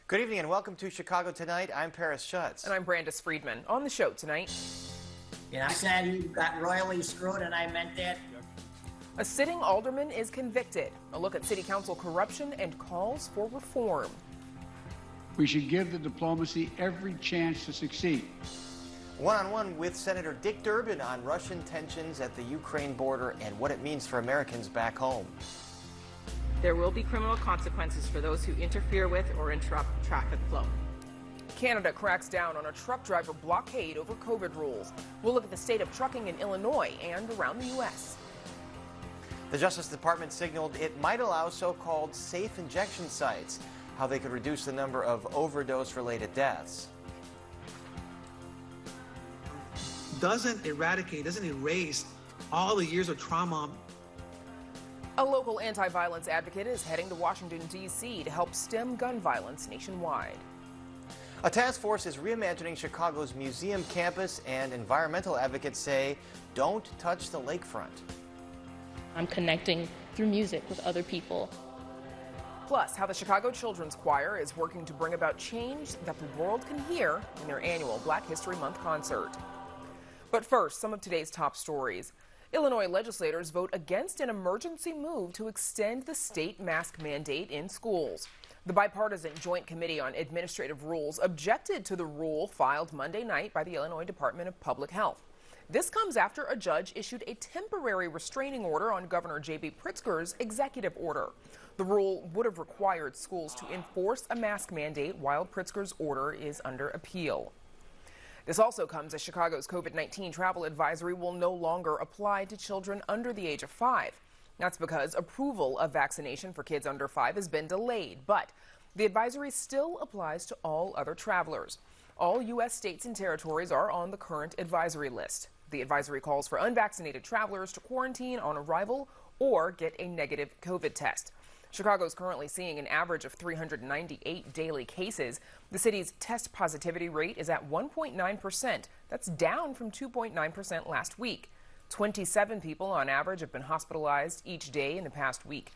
Good evening and welcome to Chicago Tonight. I'm Paris Schutz. And I'm Brandis Friedman. On the show tonight. And I said you got royally screwed, and I meant that. A sitting alderman is convicted. A look at city council corruption and calls for reform. We should give the diplomacy every chance to succeed. One-on-one with Senator Dick Durbin on Russian tensions at the Ukraine border and what it means for Americans back home. There will be criminal consequences for those who interfere with or interrupt traffic flow. Canada cracks down on a truck driver blockade over COVID rules. We'll look at the state of trucking in Illinois and around the U.S. The Justice Department signaled it might allow so-called safe injection sites, how they could reduce the number of overdose-related deaths. Doesn't erase all the years of trauma. A local anti-violence advocate is heading to Washington, D.C. to help stem gun violence nationwide. A task force is reimagining Chicago's museum campus, and environmental advocates say, don't touch the lakefront. I'm connecting through music with other people. Plus, how the Chicago Children's Choir is working to bring about change that the world can hear in their annual Black History Month concert. But first, some of today's top stories. Illinois legislators vote against an emergency move to extend the state mask mandate in schools. The bipartisan Joint Committee on Administrative Rules objected to the rule filed Monday night by the Illinois Department of Public Health. This comes after a judge issued a temporary restraining order on Governor J.B. Pritzker's executive order. The rule would have required schools to enforce a mask mandate while Pritzker's order is under appeal. This also comes as Chicago's COVID-19 travel advisory will no longer apply to children under the age of 5. That's because approval of vaccination for kids under 5 has been delayed, but the advisory still applies to all other travelers. All U.S. states and territories are on the current advisory list. The advisory calls for unvaccinated travelers to quarantine on arrival or get a negative COVID test. Chicago is currently seeing an average of 398 daily cases. The city's test positivity rate is at 1.9%. That's down from 2.9% last week. 27 people on average have been hospitalized each day in the past week.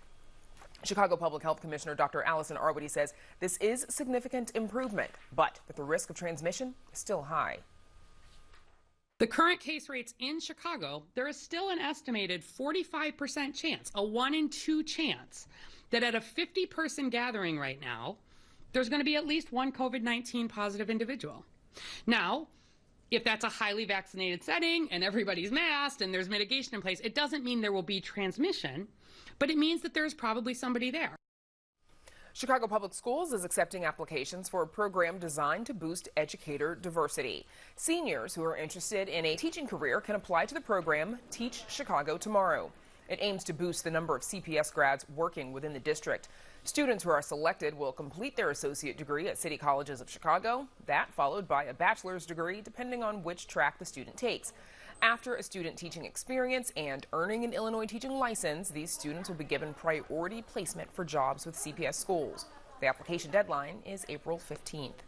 Chicago Public Health Commissioner Dr. Allison Arwady says this is significant improvement, but that the risk of transmission is still high. The current case rates in Chicago, there is still an estimated 45% chance, a 1 in 2 chance, that at a 50-person gathering right now, there's going to be at least one COVID-19 positive individual. Now, if that's a highly vaccinated setting and everybody's masked and there's mitigation in place, it doesn't mean there will be transmission, but it means that there's probably somebody there. Chicago Public Schools is accepting applications for a program designed to boost educator diversity. Seniors who are interested in a teaching career can apply to the program Teach Chicago Tomorrow. It aims to boost the number of CPS grads working within the district. Students who are selected will complete their associate degree at City Colleges of Chicago, that followed by a bachelor's degree depending on which track the student takes. After a student teaching experience and earning an Illinois teaching license, these students will be given priority placement for jobs with CPS schools. The application deadline is April 15th.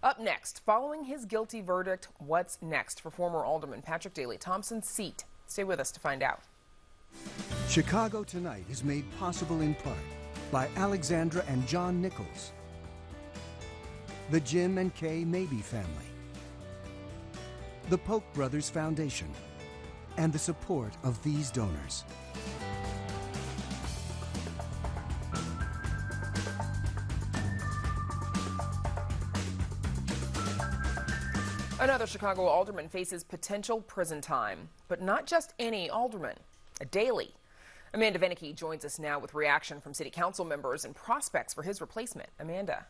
Up next, following his guilty verdict, what's next for former Alderman Patrick Daley Thompson's seat? Stay with us to find out. Chicago Tonight is made possible in part by Alexandra and John Nichols, the Jim and Kay Mabey family, the Polk Brothers Foundation, and the support of these donors. Another Chicago alderman faces potential prison time, but not just any alderman, a Daley. Amanda Venneke joins us now with reaction from city council members and prospects for his replacement. Amanda.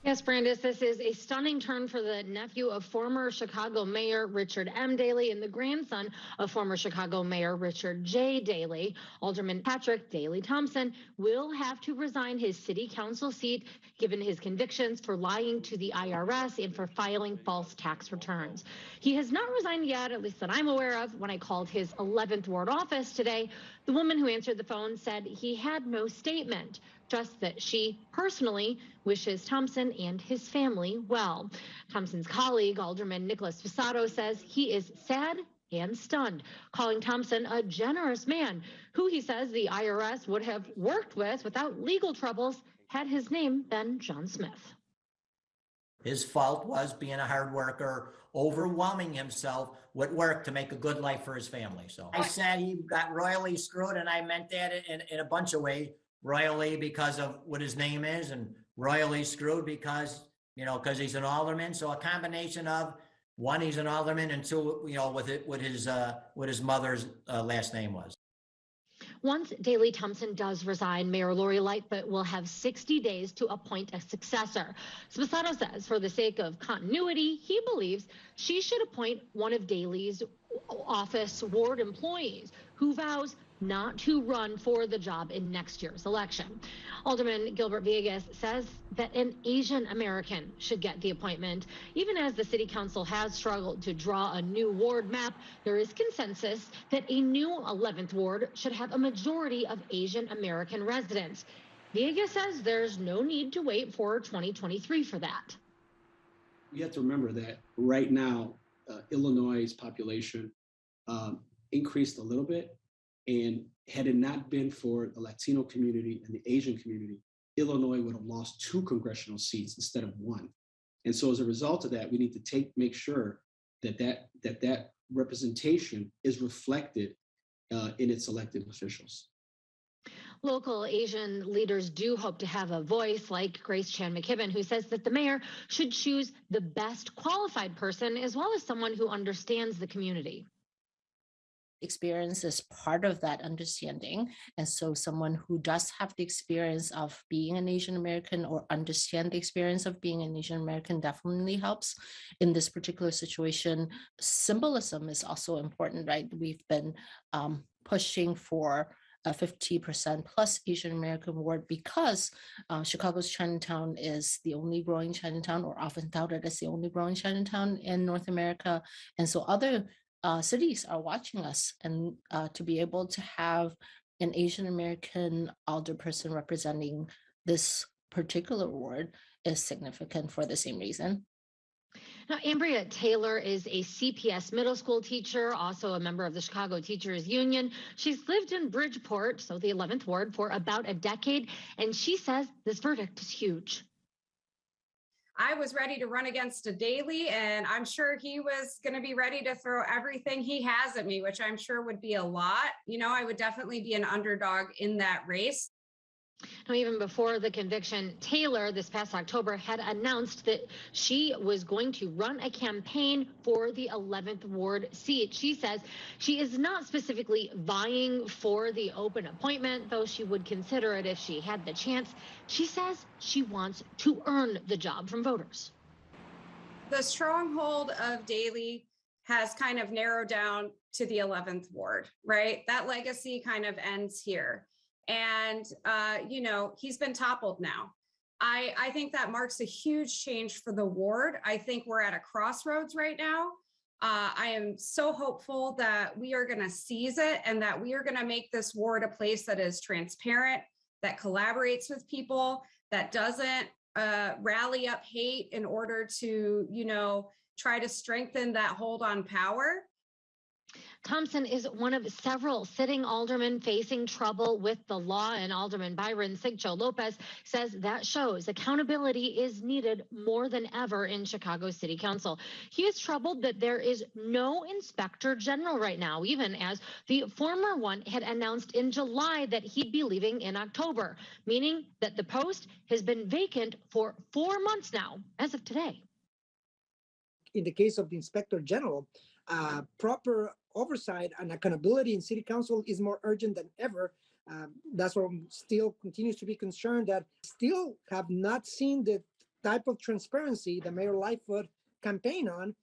Yes, Brandis, this is a stunning turn for the nephew of former Chicago Mayor Richard M. Daley and the grandson of former Chicago Mayor Richard J. Daley. Alderman Patrick Daley Thompson will have to resign his city council seat given his convictions for lying to the IRS and for filing false tax returns. He has not resigned yet, at least that I'm aware of. When I called his 11th ward office today, the woman who answered the phone said he had no statement, just that she personally wishes Thompson and his family well. Thompson's colleague, Alderman Nicholas Fasato, says he is sad and stunned, calling Thompson a generous man who he says the IRS would have worked with without legal troubles had his name been John Smith. His fault was being a hard worker, overwhelming himself with work to make a good life for his family. So I said he got royally screwed, and I meant that in a bunch of ways. Royally because of what his name is, and royally screwed because, because he's an alderman. So a combination of, one, he's an alderman, and two, what his mother's last name was. Once Daley Thompson does resign, Mayor Lori Lightfoot will have 60 days to appoint a successor. Sposato says for the sake of continuity, he believes she should appoint one of Daley's office ward employees who vows not to run for the job in next year's election. Alderman Gilbert Villegas says that an Asian American should get the appointment. Even as the city council has struggled to draw a new ward map, there is consensus that a new 11th ward should have a majority of Asian American residents. Villegas says there's no need to wait for 2023 for that. You have to remember that right now, Illinois' population increased a little bit. And had it not been for the Latino community and the Asian community, Illinois would have lost 2 congressional seats instead of 1. And so as a result of that, we need to make sure that representation is reflected in its elected officials. Local Asian leaders do hope to have a voice, like Grace Chan McKibben, who says that the mayor should choose the best qualified person as well as someone who understands the community. Experience is part of that understanding. And so someone who does have the experience of being an Asian American or understand the experience of being an Asian American definitely helps in this particular situation. Symbolism is also important, right? We've been pushing for a 50% plus Asian American ward because Chicago's Chinatown is the only growing Chinatown, or often touted as the only growing Chinatown in North America. And so other cities are watching us, and to be able to have an Asian American alderperson representing this particular ward is significant for the same reason. Now, Ambria Taylor is a CPS middle school teacher, also a member of the Chicago Teachers Union. She's lived in Bridgeport, so the 11th ward, for about a decade, and she says this verdict is huge. I was ready to run against a Daley, and I'm sure he was going to be ready to throw everything he has at me, which I'm sure would be a lot. I would definitely be an underdog in that race. Now, even before the conviction, Taylor this past October had announced that she was going to run a campaign for the 11th ward seat. She says she is not specifically vying for the open appointment, though she would consider it if she had the chance. She says she wants to earn the job from voters. The stronghold of Daley has kind of narrowed down to the 11th ward, right? That legacy kind of ends here. And, he's been toppled now. I think that marks a huge change for the ward. I think we're at a crossroads right now. I am so hopeful that we are going to seize it and that we are going to make this ward a place that is transparent, that collaborates with people, that doesn't rally up hate in order to, try to strengthen that hold on power. Thompson is one of several sitting aldermen facing trouble with the law, and Alderman Byron Sigcho Lopez says that shows accountability is needed more than ever in Chicago City Council. He is troubled that there is no inspector general right now, even as the former one had announced in July that he'd be leaving in October, meaning that the post has been vacant for 4 months now, as of today. In the case of the inspector general, proper oversight and accountability in city council is more urgent than ever. That's why I'm still continues to be concerned that still have not seen the type of transparency the Mayor Lightfoot campaigned on.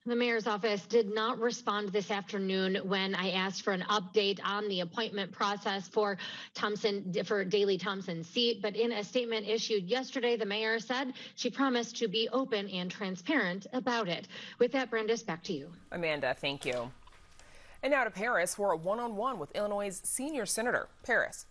The mayor's office did not respond this afternoon when I asked for an update on the appointment process for Daley Thompson's seat. But in a statement issued yesterday, the mayor said she promised to be open and transparent about it. With that, Brandis, back to you. Amanda, thank you. And now to Paris for a one-on-one with Illinois' senior senator. Paris.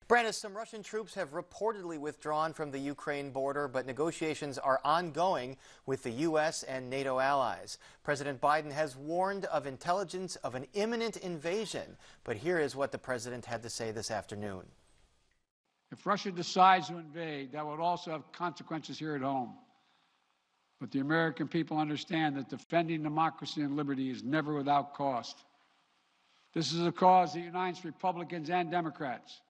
Brandis, some Russian troops have reportedly withdrawn from the Ukraine border, but negotiations are ongoing with the U.S. and NATO allies. President Biden has warned of intelligence of an imminent invasion, but here is what the president had to say this afternoon. If Russia decides to invade, that would also have consequences here at home. But the American people understand that defending democracy and liberty is never without cost. This is a cause that unites Republicans and Democrats.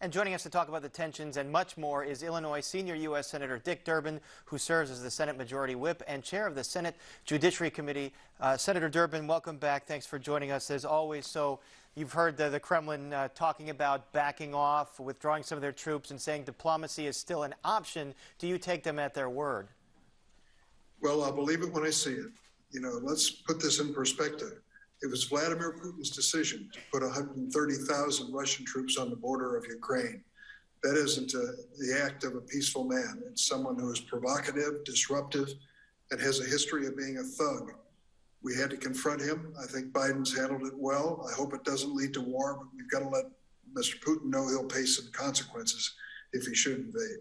And joining us to talk about the tensions and much more is Illinois Senior U.S. Senator Dick Durbin, who serves as the Senate Majority Whip and chair of the Senate Judiciary Committee. Senator Durbin, welcome back. Thanks for joining us as always. So you've heard the Kremlin talking about backing off, withdrawing some of their troops and saying diplomacy is still an option. Do you take them at their word? Well, I'll believe it when I see it. You know, let's put this in perspective. It was Vladimir Putin's decision to put 130,000 Russian troops on the border of Ukraine. That isn't the act of a peaceful man. It's someone who is provocative, disruptive, and has a history of being a thug. We had to confront him. I think Biden's handled it well. I hope it doesn't lead to war, but we've got to let Mr. Putin know he'll pay some consequences if he should invade.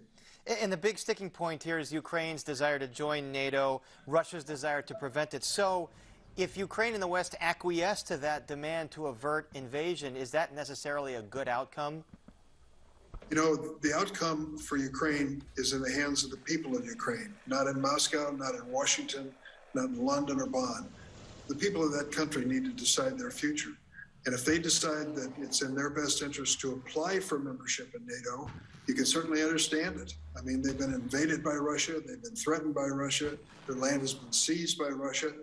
And the big sticking point here is Ukraine's desire to join NATO, Russia's desire to prevent it. So if Ukraine and the West acquiesce to that demand to avert invasion, is that necessarily a good outcome? You know, the outcome for Ukraine is in the hands of the people of Ukraine, not in Moscow, not in Washington, not in London or Bonn. The people of that country need to decide their future. And if they decide that it's in their best interest to apply for membership in NATO, you can certainly understand it. I mean, they've been invaded by Russia. They've been threatened by Russia. Their land has been seized by Russia.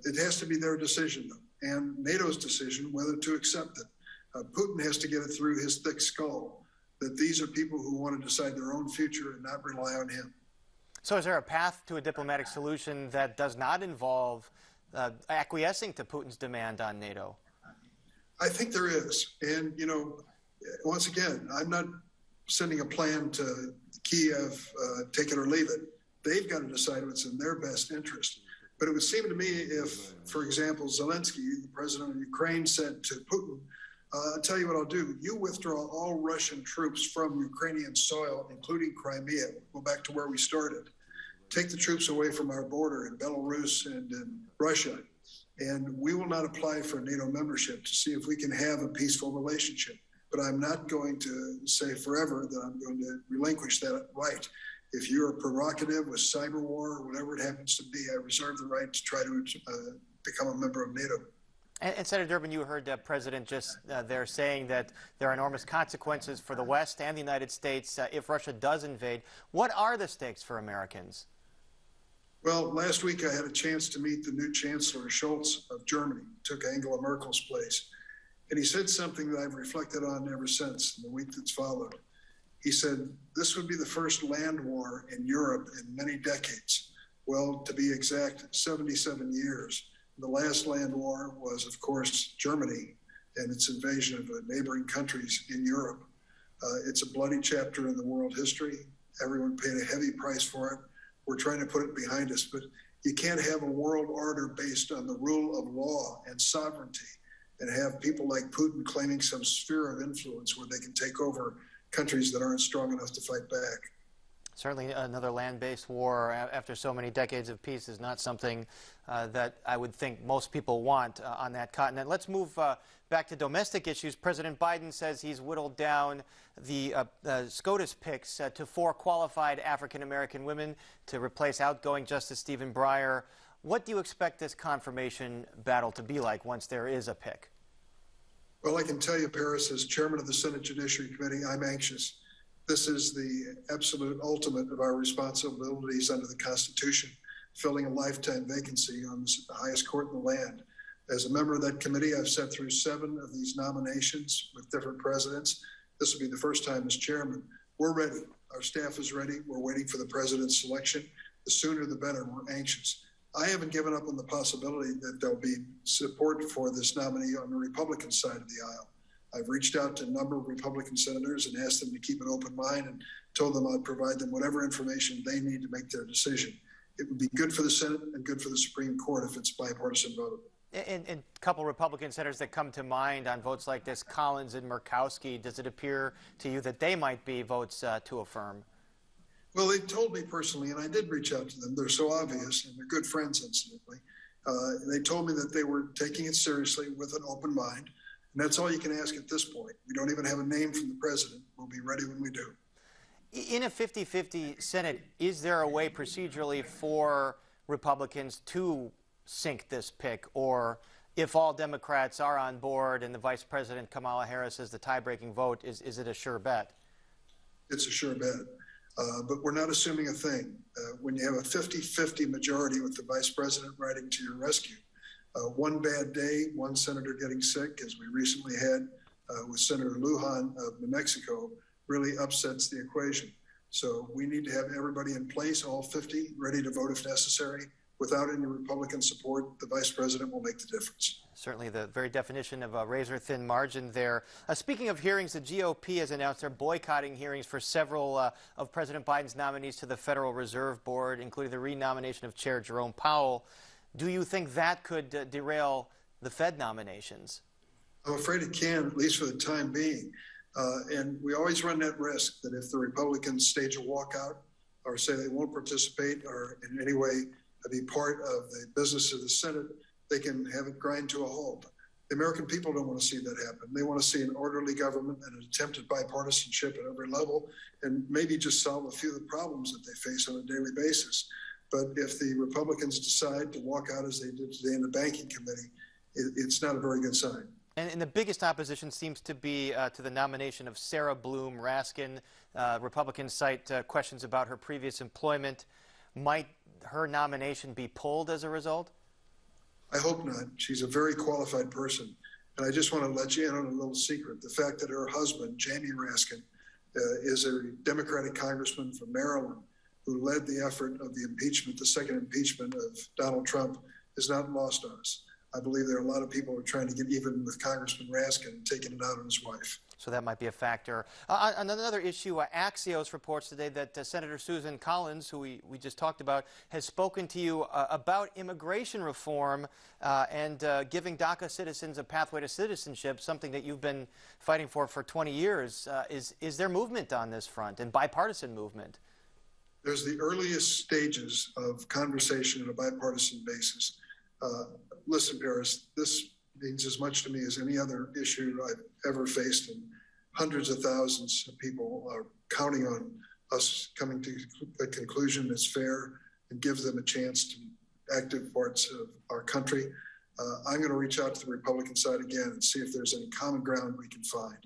It has to be their decision, though, and NATO's decision whether to accept it. Putin has to get it through his thick skull that these are people who want to decide their own future and not rely on him. So is there a path to a diplomatic solution that does not involve acquiescing to Putin's demand on NATO? I think there is. And, you know, once again, I'm not sending a plan to Kiev, take it or leave it. They've got to decide what's in their best interest. But it would seem to me if, for example, Zelensky, the president of Ukraine, said to Putin, I'll tell you what I'll do. You withdraw all Russian troops from Ukrainian soil, including Crimea. We'll go back to where we started. Take the troops away from our border in Belarus and in Russia. And we will not apply for NATO membership to see if we can have a peaceful relationship. But I'm not going to say forever that I'm going to relinquish that right. If you're provocative with cyber war or whatever it happens to be, I reserve the right to try to become a member of NATO. And Senator Durbin, you heard President just there saying that there are enormous consequences for the West and the United States if Russia does invade. What are the stakes for Americans? Well, last week I had a chance to meet the new Chancellor Scholz of Germany, took Angela Merkel's place. And he said something that I've reflected on ever since, in the week that's followed. He said, this would be the first land war in Europe in many decades. Well, to be exact, 77 years. The last land war was, of course, Germany and its invasion of neighboring countries in Europe. It's a bloody chapter in the world history. Everyone paid a heavy price for it. We're trying to put it behind us, but you can't have a world order based on the rule of law and sovereignty and have people like Putin claiming some sphere of influence where they can take over countries that aren't strong enough to fight back. Certainly another land-based war after so many decades of peace is not something that I would think most people want on that continent. Let's move back to domestic issues. President Biden says he's whittled down the SCOTUS picks to 4 qualified African-American women to replace outgoing Justice Stephen Breyer. What do you expect this confirmation battle to be like once there is a pick? Well, I can tell you, Paris, as chairman of the Senate Judiciary Committee, I'm anxious. This is the absolute ultimate of our responsibilities under the Constitution, filling a lifetime vacancy on the highest court in the land. As a member of that committee, I've sat through 7 of these nominations with different presidents. This will be the first time as chairman. We're ready. Our staff is ready. We're waiting for the president's selection. The sooner the better. We're anxious. I haven't given up on the possibility that there'll be support for this nominee on the Republican side of the aisle. I've reached out to a number of Republican senators and asked them to keep an open mind and told them I'd provide them whatever information they need to make their decision. It would be good for the Senate and good for the Supreme Court if it's bipartisan vote. And a couple Republican senators that come to mind on votes like this, Collins and Murkowski, does it appear to you that they might be votes to affirm? Well, they told me personally, and I did reach out to them. They're so obvious, and they're good friends, incidentally. They told me that they were taking it seriously with an open mind. And that's all you can ask at this point. We don't even have a name from the president. We'll be ready when we do. In a 50-50 Senate, is there a way procedurally for Republicans to sink this pick? Or if all Democrats are on board and the Vice President Kamala Harris is the tie-breaking vote, is it a sure bet? It's a sure bet. But we're not assuming a thing. When you have a 50-50 majority with the Vice President riding to your rescue, one bad day, one senator getting sick, as we recently had with Senator Lujan of New Mexico, really upsets the equation. So we need to have everybody in place, all 50, ready to vote if necessary. Without any Republican support, the Vice President will make the difference. Certainly the very definition of a razor-thin margin there. Speaking of hearings, the GOP has announced they're boycotting hearings for several of President Biden's nominees to the Federal Reserve Board, including the renomination of Chair Jerome Powell. Do you think that could derail the Fed nominations? I'm afraid it can, at least for the time being. And we always run that risk that if the Republicans stage a walkout or say they won't participate or in any way be part of the business of the Senate, they can have it grind to a halt. The American people don't want to see that happen. They want to see an orderly government and an attempt at bipartisanship at every level and maybe just solve a few of the problems that they face on a daily basis. But if the Republicans decide to walk out as they did today in the Banking Committee, it's not a very good sign. And the biggest opposition seems to be to the nomination of Sarah Bloom Raskin. Republicans cite questions about her previous employment. Might her nomination be pulled as a result? I hope not. She's a very qualified person. And I just want to let you in on a little secret. The fact that her husband, Jamie Raskin, is a Democratic congressman from Maryland who led the effort of the impeachment, the second impeachment of Donald Trump, is not lost on us. I believe there are a lot of people who are trying to get even with Congressman Raskin and taking it out on his wife. So that might be a factor. On another issue, Axios reports today that Senator Susan Collins, who we just talked about, has spoken to you about immigration reform and giving DACA citizens a pathway to citizenship, something that you've been fighting for 20 years. Is there movement on this front, and bipartisan movement? There's the earliest stages of conversation on a bipartisan basis. Listen, Paris, this means as much to me as any other issue I've ever faced, and hundreds of thousands of people are counting on us coming to a conclusion that's fair and gives them a chance to active parts of our country. I'm going to reach out to the Republican side again and see if there's any common ground we can find.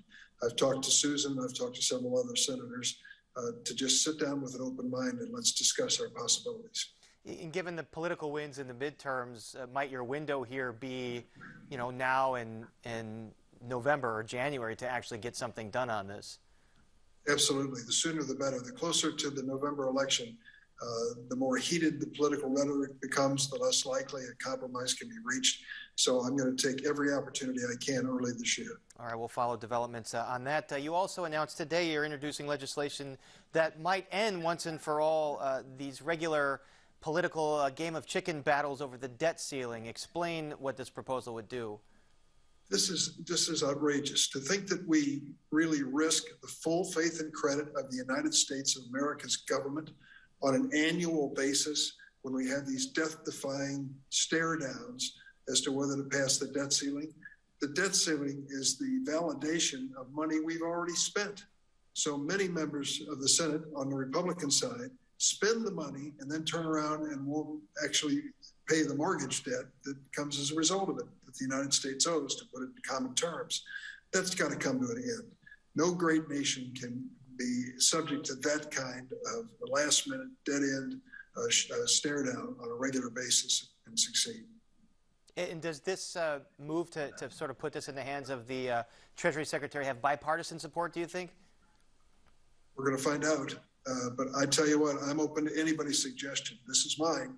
I've talked to Susan, I've talked to several other senators to just sit down with an open mind and let's discuss our possibilities. And given the political winds in the midterms, might your window here be, now in November or January to actually get something done on this? Absolutely. The sooner the better. The closer to the November election, the more heated the political rhetoric becomes, the less likely a compromise can be reached. So I'm going to take every opportunity I can early this year. All right, we'll follow developments on that. You also announced today you're introducing legislation that might end once and for all these regular political game of chicken battles over the debt ceiling. Explain what this proposal would do. This is outrageous. To think that we really risk the full faith and credit of the United States of America's government on an annual basis when we have these death-defying stare downs as to whether to pass the debt ceiling. The debt ceiling is the validation of money we've already spent. So many members of the Senate on the Republican side spend the money and then turn around and won't actually pay the mortgage debt that comes as a result of it that the United States owes, to put it in common terms. That's got to come to an end. No great nation can be subject to that kind of last-minute, dead-end stare down on a regular basis and succeed. And does this move to sort of put this in the hands of the Treasury Secretary have bipartisan support, do you think? We're going to find out. But I tell you what, I'm open to anybody's suggestion. This is mine,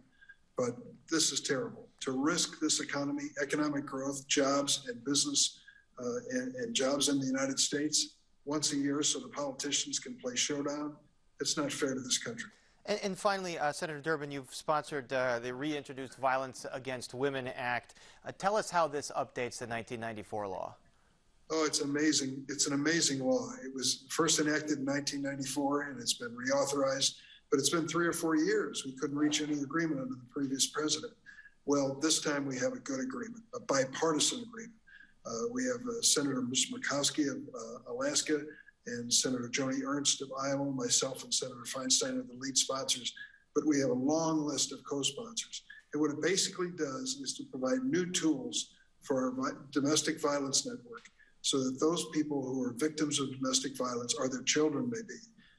but this is terrible. To risk this economy, economic growth, jobs and business and jobs in the United States once a year so the politicians can play showdown, it's not fair to this country. And finally, Senator Durbin, you've sponsored the reintroduced Violence Against Women Act. Tell us how this updates the 1994 law. Oh, it's amazing. It's an amazing law. It was first enacted in 1994, and it's been reauthorized, but it's been 3 or 4 years. We couldn't reach any agreement under the previous president. Well, this time we have a good agreement, a bipartisan agreement. We have Senator Murkowski of Alaska and Senator Joni Ernst of Iowa, myself and Senator Feinstein are the lead sponsors, but we have a long list of co-sponsors. And what it basically does is to provide new tools for our domestic violence network so that those people who are victims of domestic violence, or their children may be,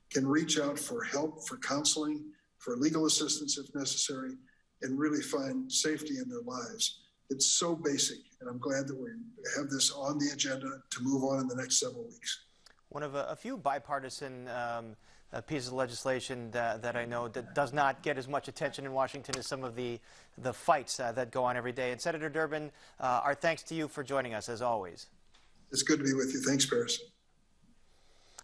can reach out for help, for counseling, for legal assistance if necessary, and really find safety in their lives. It's so basic, and I'm glad that we have this on the agenda to move on in the next several weeks. One of a few bipartisan pieces of legislation that I know that does not get as much attention in Washington as some of the fights that go on every day. And Senator Durbin, our thanks to you for joining us, as always. It's good to be with you. Thanks, Paris.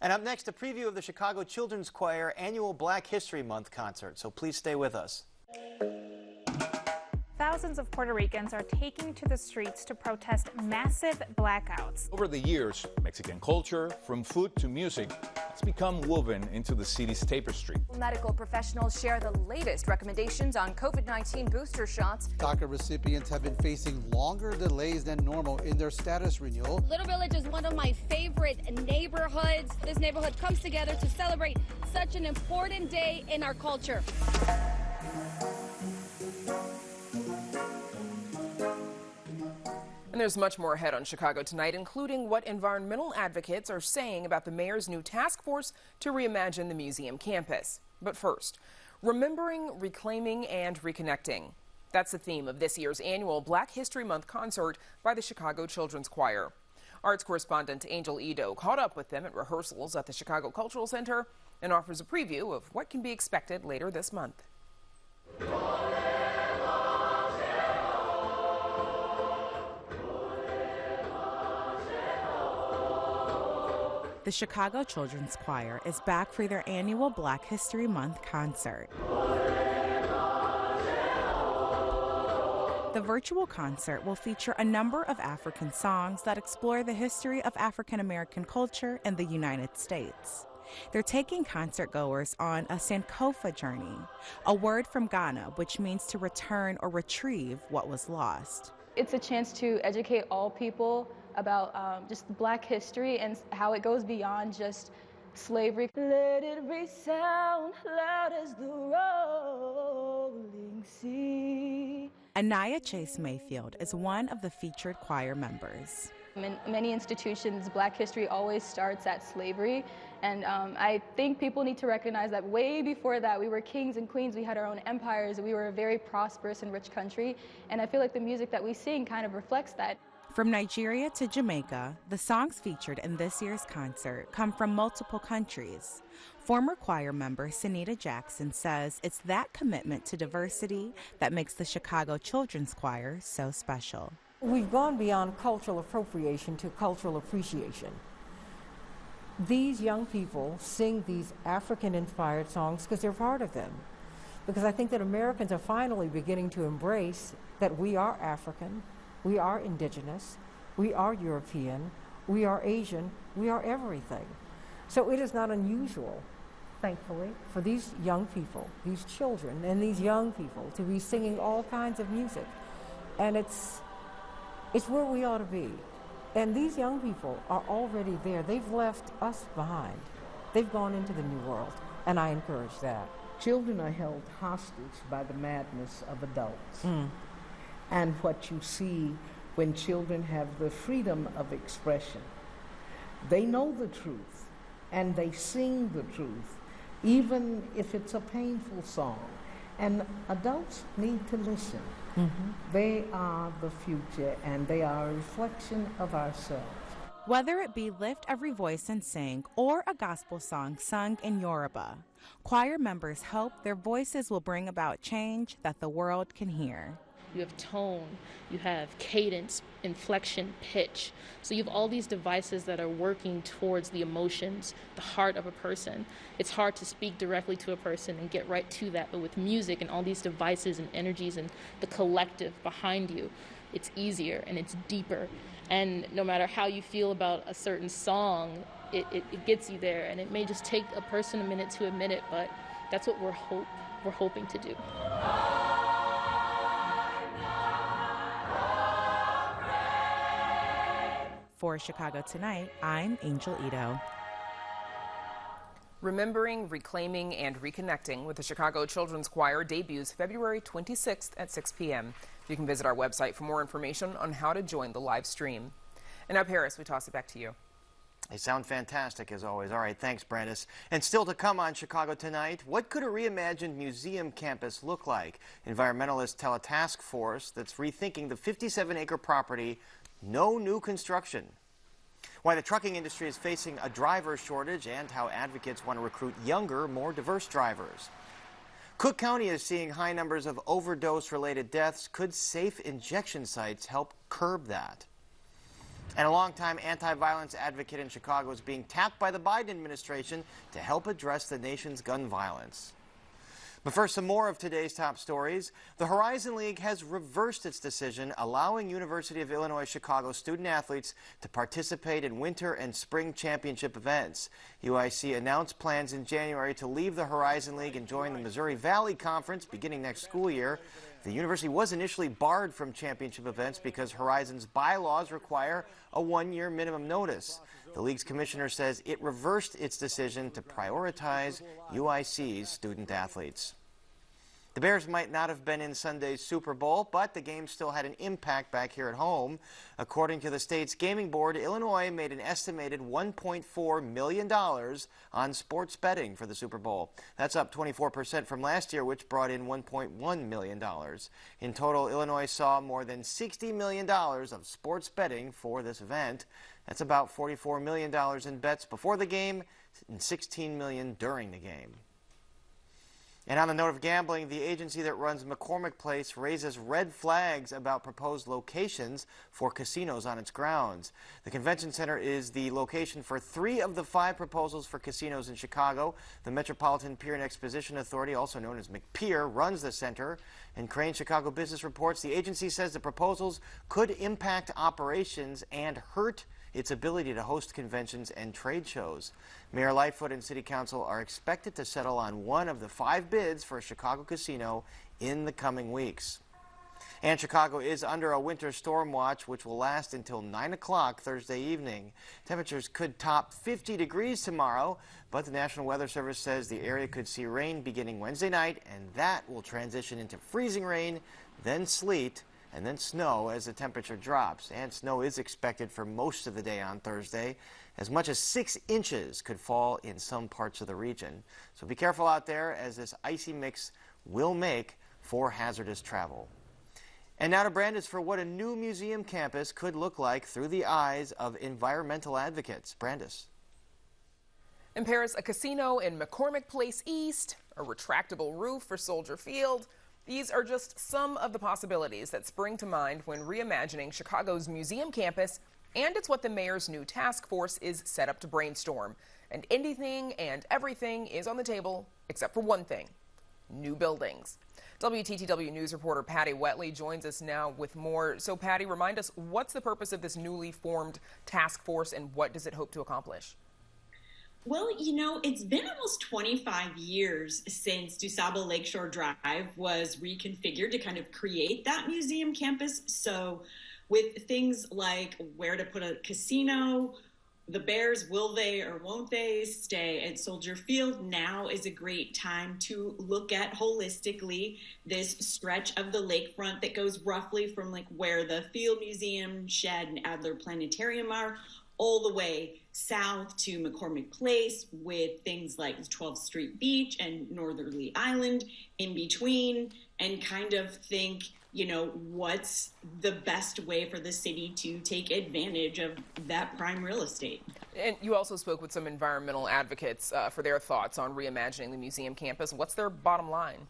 And up next, a preview of the Chicago Children's Choir annual Black History Month concert. So please stay with us. Thousands of Puerto Ricans are taking to the streets to protest massive blackouts. Over the years, Mexican culture, from food to music, has become woven into the city's tapestry. Medical professionals share the latest recommendations on COVID-19 booster shots. DACA recipients have been facing longer delays than normal in their status renewal. Little Village is one of my favorite neighborhoods. This neighborhood comes together to celebrate such an important day in our culture. And there's much more ahead on Chicago Tonight, including what environmental advocates are saying about the mayor's new task force to reimagine the museum campus. But first, remembering, reclaiming, and reconnecting. That's the theme of this year's annual Black History Month concert by the Chicago Children's Choir. Arts correspondent Angel Edo caught up with them at rehearsals at the Chicago Cultural Center and offers a preview of what can be expected later this month. The Chicago Children's Choir is back for their annual Black History Month concert. The virtual concert will feature a number of African songs that explore the history of African American culture in the United States. They're taking concertgoers on a Sankofa journey, a word from Ghana which means to return or retrieve what was lost. It's a chance to educate all people about just Black history and how it goes beyond just slavery. Let it resound loud as the rolling sea. Anaya Chase Mayfield is one of the featured choir members. In many institutions, Black history always starts at slavery, and I think people need to recognize that way before that, we were kings and queens, we had our own empires, we were a very prosperous and rich country, and I feel like the music that we sing kind of reflects that. From Nigeria to Jamaica, the songs featured in this year's concert come from multiple countries. Former choir member Sunita Jackson says it's that commitment to diversity that makes the Chicago Children's Choir so special. We've gone beyond cultural appropriation to cultural appreciation. These young people sing these African-inspired songs because they're part of them. Because I think that Americans are finally beginning to embrace that we are African, we are indigenous, we are European, we are Asian, we are everything. So it is not unusual, thankfully, for these young people, these children and these young people to be singing all kinds of music. And it's where we ought to be. And these young people are already there. They've left us behind. They've gone into the new world, and I encourage that. Children are held hostage by the madness of adults. And what you see when children have the freedom of expression, they know the truth and they sing the truth, even if it's a painful song. And adults need to listen. They are the future and they are a reflection of ourselves. Whether it be Lift Every Voice and Sing or a gospel song sung in Yoruba, choir members hope their voices will bring about change that the world can hear. You have tone, you have cadence, inflection, pitch. So you have all these devices that are working towards the emotions, the heart of a person. It's hard to speak directly to a person and get right to that, but with music and all these devices and energies and the collective behind you, it's easier and it's deeper. And no matter how you feel about a certain song, it gets you there. And it may just take a person a minute to admit it, but that's what we're hoping to do. For Chicago Tonight, I'm Angel Ito. Remembering, Reclaiming, and Reconnecting with the Chicago Children's Choir debuts February 26th at 6 p.m. You can visit our website for more information on how to join the live stream. And now, Paris, we toss it back to you. They sound fantastic, as always. All right, thanks, Brandis. And still to come on Chicago Tonight, what could a reimagined museum campus look like? Environmentalists tell a task force that's rethinking the 57-acre property, no new construction. Why the trucking industry is facing a driver shortage and how advocates want to recruit younger, more diverse drivers. Cook County is seeing high numbers of overdose-related deaths. Could safe injection sites help curb that? And a longtime anti-violence advocate in Chicago is being tapped by the Biden administration to help address the nation's gun violence. But first, some more of today's top stories. The Horizon League has reversed its decision, allowing University of Illinois Chicago student athletes to participate in winter and spring championship events. UIC announced plans in January to leave the Horizon League and join the Missouri Valley Conference beginning next school year. The university was initially barred from championship events because Horizon's bylaws require a one-year minimum notice. The league's commissioner says it reversed its decision to prioritize UIC's student athletes. The Bears might not have been in Sunday's Super Bowl, but the game still had an impact back here at home. According to the state's gaming board, Illinois made an estimated $1.4 million on sports betting for the Super Bowl. That's up 24% from last year, which brought in $1.1 million. In total, Illinois saw more than $60 million of sports betting for this event. That's about $44 million in bets before the game and $16 million during the game. And on the note of gambling, the agency that runs McCormick Place raises red flags about proposed locations for casinos on its grounds. The convention center is the location for 3 of the 5 proposals for casinos in Chicago. The Metropolitan Pier and Exposition Authority, also known as McPier, runs the center. And Crane Chicago Business reports the agency says the proposals could impact operations and hurt its ability to host conventions and trade shows. Mayor Lightfoot and City Council are expected to settle on one of the 5 bids for a Chicago casino in the coming weeks. And Chicago is under a winter storm watch, which will last until 9 o'clock Thursday evening. Temperatures could top 50 degrees tomorrow, but the National Weather Service says the area could see rain beginning Wednesday night, and that will transition into freezing rain, then sleet, and then snow as the temperature drops. And snow is expected for most of the day on Thursday. As much as 6 inches could fall in some parts of the region. So be careful out there, as this icy mix will make for hazardous travel. And now to Brandis for what a new museum campus could look like through the eyes of environmental advocates. Brandis. In Paris, a casino in McCormick Place East, a retractable roof for Soldier Field. These are just some of the possibilities that spring to mind when reimagining Chicago's museum campus, and it's what the mayor's new task force is set up to brainstorm. And anything and everything is on the table, except for one thing: new buildings. WTTW News reporter Patty Wetley joins us now with more. So, Patty, remind us, what's the purpose of this newly formed task force and what does it hope to accomplish? Well, you know, it's been almost 25 years since DuSable Lakeshore Drive was reconfigured to kind of create that museum campus. So with things like where to put a casino, the Bears, will they or won't they stay at Soldier Field? Now is a great time to look at holistically this stretch of the lakefront that goes roughly from like where the Field Museum, Shed, and Adler Planetarium are, all the way south to McCormick Place, with things like 12th Street Beach and Northerly Island in between, and kind of think, you know, what's the best way for the city to take advantage of that prime real estate. And you also spoke with some environmental advocates for their thoughts on reimagining the museum campus. What's their bottom line?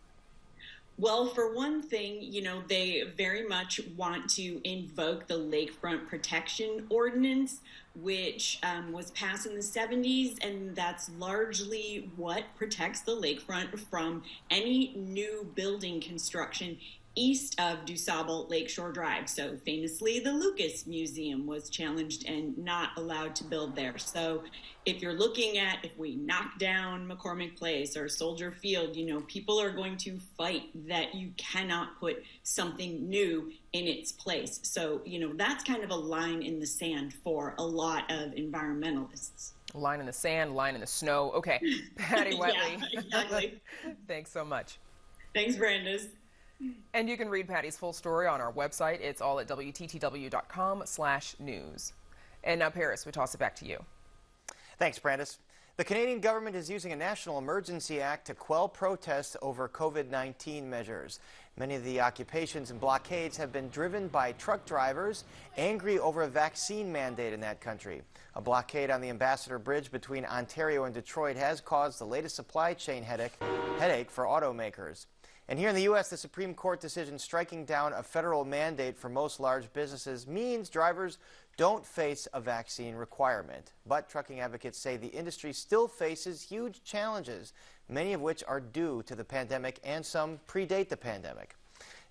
Well, for one thing, you know, they very much want to invoke the Lakefront Protection Ordinance, which was passed in the 70s, and that's largely what protects the lakefront from any new building construction east of DuSable Lakeshore Drive. So famously, the Lucas Museum was challenged and not allowed to build there. So if you're looking at, if we knock down McCormick Place or Soldier Field, people are going to fight that you cannot put something new in its place. So, that's kind of a line in the sand for a lot of environmentalists. Line in the sand, line in the snow. Okay, Patty Wetley. Yeah, exactly. Thanks so much. Thanks, Brandis. And you can read Patty's full story on our website. It's all at WTTW.com/news. And now, Paris, we toss it back to you. Thanks, Brandis. The Canadian government is using a National Emergency Act to quell protests over COVID-19 measures. Many of the occupations and blockades have been driven by truck drivers angry over a vaccine mandate in that country. A blockade on the Ambassador Bridge between Ontario and Detroit has caused the latest supply chain headache for automakers. And here in the U.S., the Supreme Court decision striking down a federal mandate for most large businesses means drivers don't face a vaccine requirement. But trucking advocates say the industry still faces huge challenges, many of which are due to the pandemic and some predate the pandemic.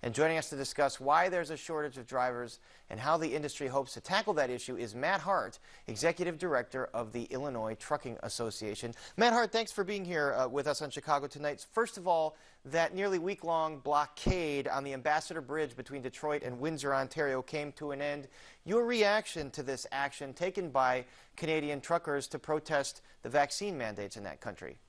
And joining us to discuss why there's a shortage of drivers and how the industry hopes to tackle that issue is Matt Hart, Executive Director of the Illinois Trucking Association. Matt Hart, thanks for being here with us on Chicago Tonight. First of all, that nearly week-long blockade on the Ambassador Bridge between Detroit and Windsor, Ontario came to an end. Your reaction to this action taken by Canadian truckers to protest the vaccine mandates in that country?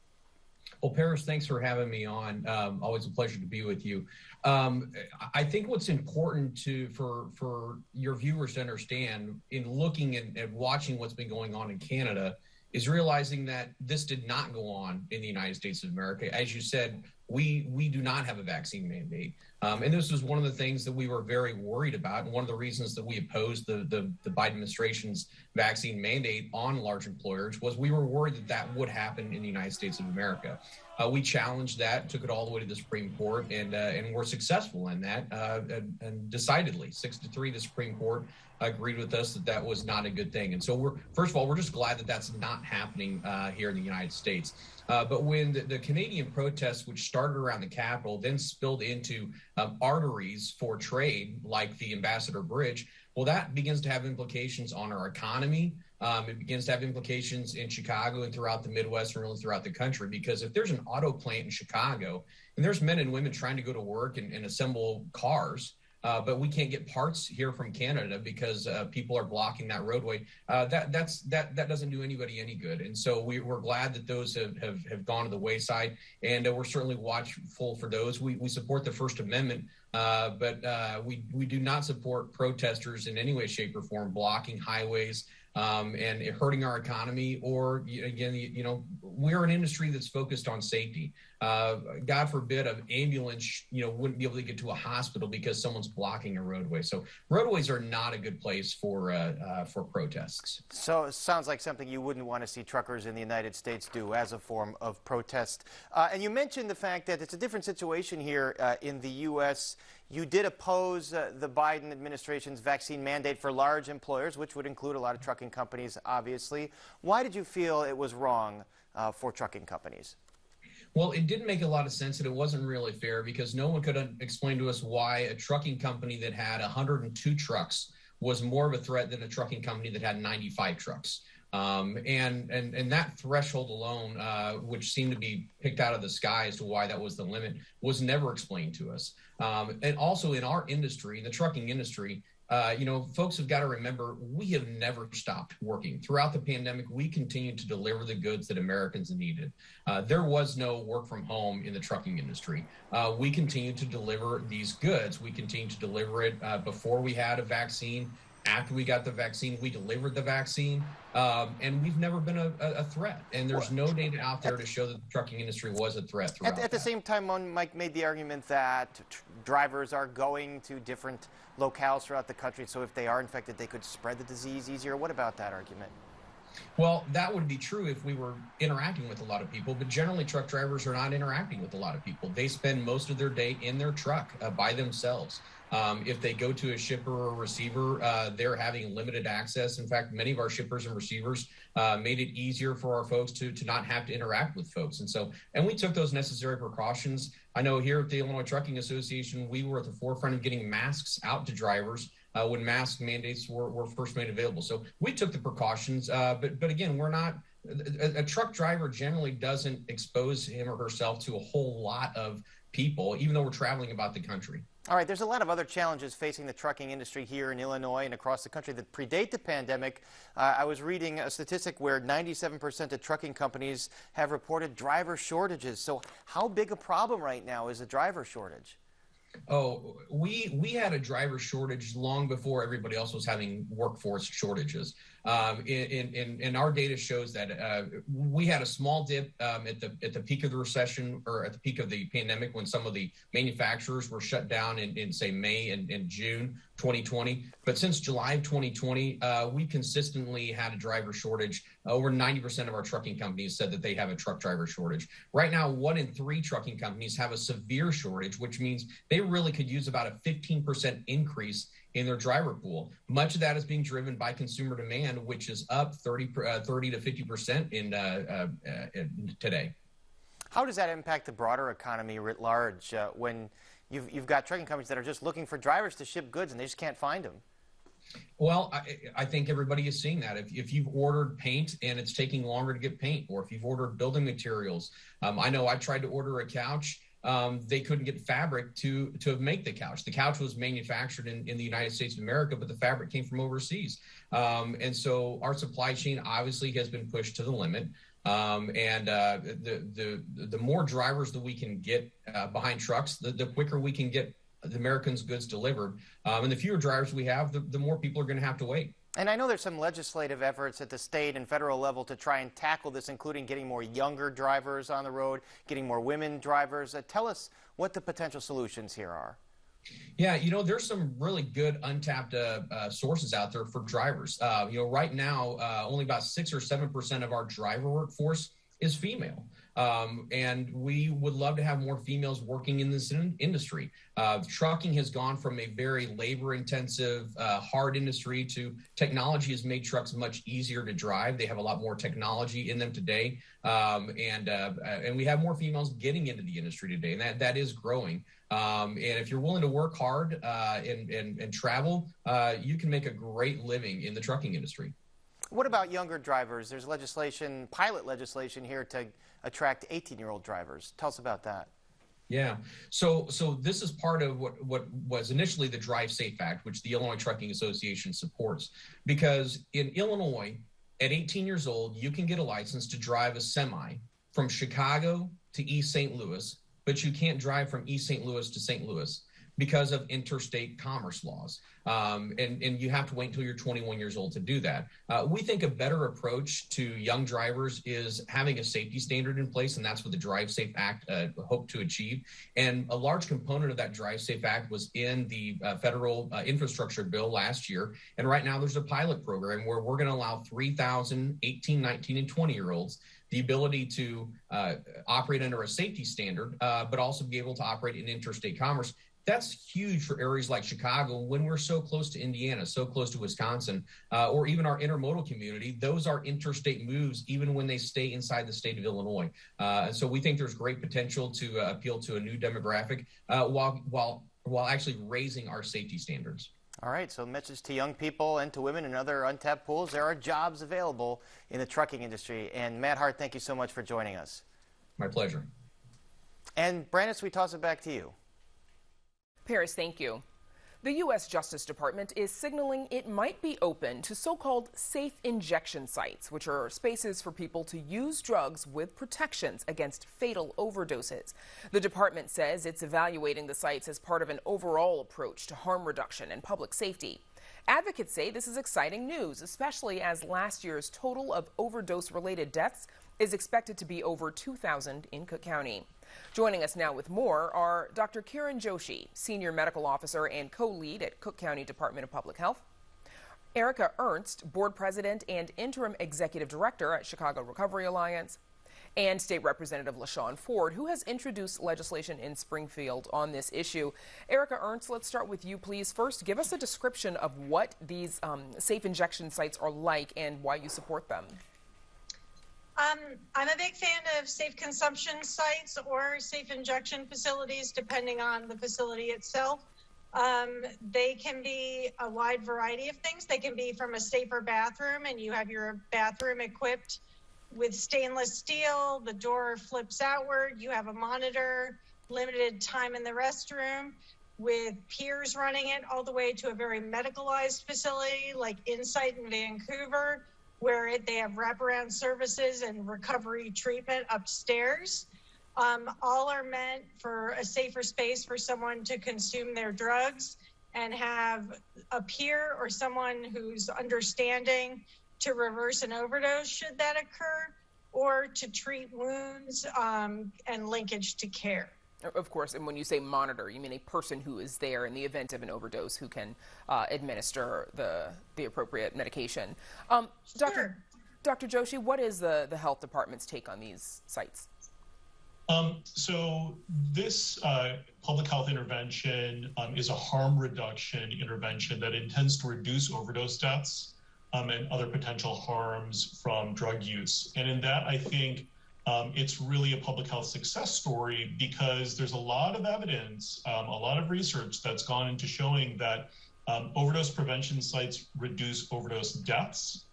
Well, Paris, thanks for having me on. Always a pleasure to be with you. I think what's important for your viewers to understand in looking and watching what's been going on in Canada is realizing that this did not go on in the United States of America. As you said, we do not have a vaccine mandate. And this was one of the things that we were very worried about. And one of the reasons that we opposed the Biden administration's vaccine mandate on large employers was we were worried that that would happen in the United States of America. We challenged that, took it all the way to the Supreme Court, and were successful in that. And decidedly, 6-3, the Supreme Court agreed with us that that was not a good thing. And so first of all, we're just glad that that's not happening here in the United States. But when the Canadian protests, which started around the Capitol, then spilled into arteries for trade, like the Ambassador Bridge, well, that begins to have implications on our economy. It begins to have implications in Chicago and throughout the Midwest and really throughout the country, because if there's an auto plant in Chicago and there's men and women trying to go to work and assemble cars, but we can't get parts here from Canada because people are blocking that roadway, that doesn't do anybody any good. And so we're glad that those have gone to the wayside, and we're certainly watchful for those. We support the First Amendment, but we do not support protesters in any way, shape, or form blocking highways and hurting our economy. Or again, we're an industry that's focused on safety. God forbid an ambulance, wouldn't be able to get to a hospital because someone's blocking a roadway. So roadways are not a good place for protests. So it sounds like something you wouldn't want to see truckers in the United States do as a form of protest. And you mentioned the fact that it's a different situation here in the U.S. You did oppose the Biden administration's vaccine mandate for large employers, which would include a lot of trucking companies, obviously. Why did you feel it was wrong for trucking companies? Well, it didn't make a lot of sense, and it wasn't really fair because no one could explain to us why a trucking company that had 102 trucks was more of a threat than a trucking company that had 95 trucks. And that threshold alone, which seemed to be picked out of the sky as to why that was the limit, was never explained to us. And also in our industry, the trucking industry, folks have got to remember, we have never stopped working. Throughout the pandemic, we continued to deliver the goods that Americans needed. There was no work from home in the trucking industry. We continued to deliver these goods. We continued to deliver it before we had a vaccine. After we got the vaccine, we delivered the vaccine, and we've never been a threat. And there's no data out there to show that the trucking industry was a threat throughout. At the same time, Mike made the argument that drivers are going to different locales throughout the country, so if they are infected, they could spread the disease easier. What about that argument? Well, that would be true if we were interacting with a lot of people, but generally truck drivers are not interacting with a lot of people. They spend most of their day in their truck by themselves. If they go to a shipper or receiver, they're having limited access. In fact, many of our shippers and receivers made it easier for our folks to not have to interact with folks. And we took those necessary precautions. I know here at the Illinois Trucking Association, we were at the forefront of getting masks out to drivers when mask mandates were first made available. So we took the precautions, but again, we're not, a truck driver generally doesn't expose him or herself to a whole lot of people, even though we're traveling about the country. All right, there's a lot of other challenges facing the trucking industry here in Illinois and across the country that predate the pandemic. I was reading a statistic where 97% of trucking companies have reported driver shortages. So how big a problem right now is the driver shortage? Oh, we had a driver shortage long before everybody else was having workforce shortages. And our data shows that we had a small dip at the peak of the recession, or at the peak of the pandemic, when some of the manufacturers were shut down in say May and June 2020. But since July of 2020, we consistently had a driver shortage. Over 90% of our trucking companies said that they have a truck driver shortage. Right now, 1 in 3 trucking companies have a severe shortage, which means they really could use about a 15% increase in their driver pool. Much of that is being driven by consumer demand, which is up 30 to 50% in today. How does that impact the broader economy writ large when you've got trucking companies that are just looking for drivers to ship goods and they just can't find them? Well, I think everybody is seeing that. If you've ordered paint and it's taking longer to get paint, or if you've ordered building materials, I know I tried to order a couch. They couldn't get fabric to make the couch. The couch was manufactured in the United States of America, but the fabric came from overseas. And so our supply chain obviously has been pushed to the limit. And the more drivers that we can get behind trucks, the quicker we can get the Americans' goods delivered. And the fewer drivers we have, the more people are going to have to wait. And I know there's some legislative efforts at the state and federal level to try and tackle this, including getting more younger drivers on the road, getting more women drivers. Tell us what the potential solutions here are. Yeah, there's some really good untapped sources out there for drivers. Right now, only about 6 or 7% of our driver workforce is female. And we would love to have more females working in this industry. Trucking has gone from a very labor-intensive, hard industry to technology has made trucks much easier to drive. They have a lot more technology in them today. And we have more females getting into the industry today, and that is growing. And if you're willing to work hard and travel, you can make a great living in the trucking industry. What about younger drivers? There's legislation, pilot legislation here to attract 18-year-old drivers. Tell us about that. Yeah. So this is part of what was initially the Drive Safe Act, which the Illinois Trucking Association supports. Because in Illinois, at 18 years old, you can get a license to drive a semi from Chicago to East St. Louis, but you can't drive from East St. Louis to St. Louis because of interstate commerce laws. And you have to wait until you're 21 years old to do that. We think a better approach to young drivers is having a safety standard in place, and that's what the Drive Safe Act hoped to achieve. And a large component of that Drive Safe Act was in the federal infrastructure bill last year. And right now there's a pilot program where we're going to allow 3,000 18, 19, and 20-year-olds the ability to operate under a safety standard, but also be able to operate in interstate commerce. That's huge for areas like Chicago when we're so close to Indiana, so close to Wisconsin, or even our intermodal community. Those are interstate moves, even when they stay inside the state of Illinois. So we think there's great potential to appeal to a new demographic while actually raising our safety standards. All right, so message to young people and to women and other untapped pools. There are jobs available in the trucking industry. And Matt Hart, thank you so much for joining us. My pleasure. And Brandis, we toss it back to you. Paris, thank you. The U.S. Justice Department is signaling it might be open to so-called safe injection sites, which are spaces for people to use drugs with protections against fatal overdoses. The department says it's evaluating the sites as part of an overall approach to harm reduction and public safety. Advocates say this is exciting news, especially as last year's total of overdose-related deaths is expected to be over 2,000 in Cook County. Joining us now with more are Dr. Kiran Joshi, Senior Medical Officer and co-lead at Cook County Department of Public Health, Erica Ernst, Board President and Interim Executive Director at Chicago Recovery Alliance, and State Representative LaShawn Ford, who has introduced legislation in Springfield on this issue. Erica Ernst, let's start with you, please. First, give us a description of what these safe injection sites are like and why you support them. I'm a big fan of safe consumption sites or safe injection facilities, depending on the facility itself. They can be a wide variety of things. They can be from a safer bathroom, and you have your bathroom equipped with stainless steel. The door flips outward. You have a monitor, limited time in the restroom, with peers running it, all the way to a very medicalized facility like Insight in Vancouver, where they have wraparound services and recovery treatment upstairs. All are meant for a safer space for someone to consume their drugs and have a peer or someone who's understanding to reverse an overdose should that occur, or to treat wounds and linkage to care. Of course, and when you say monitor, you mean a person who is there in the event of an overdose who can administer the appropriate medication. Sure. Dr. Joshi, what is the health department's take on these sites? So this public health intervention is a harm reduction intervention that intends to reduce overdose deaths and other potential harms from drug use. And in that, I think it's really a public health success story, because there's a lot of evidence, a lot of research that's gone into showing that overdose prevention sites reduce overdose deaths.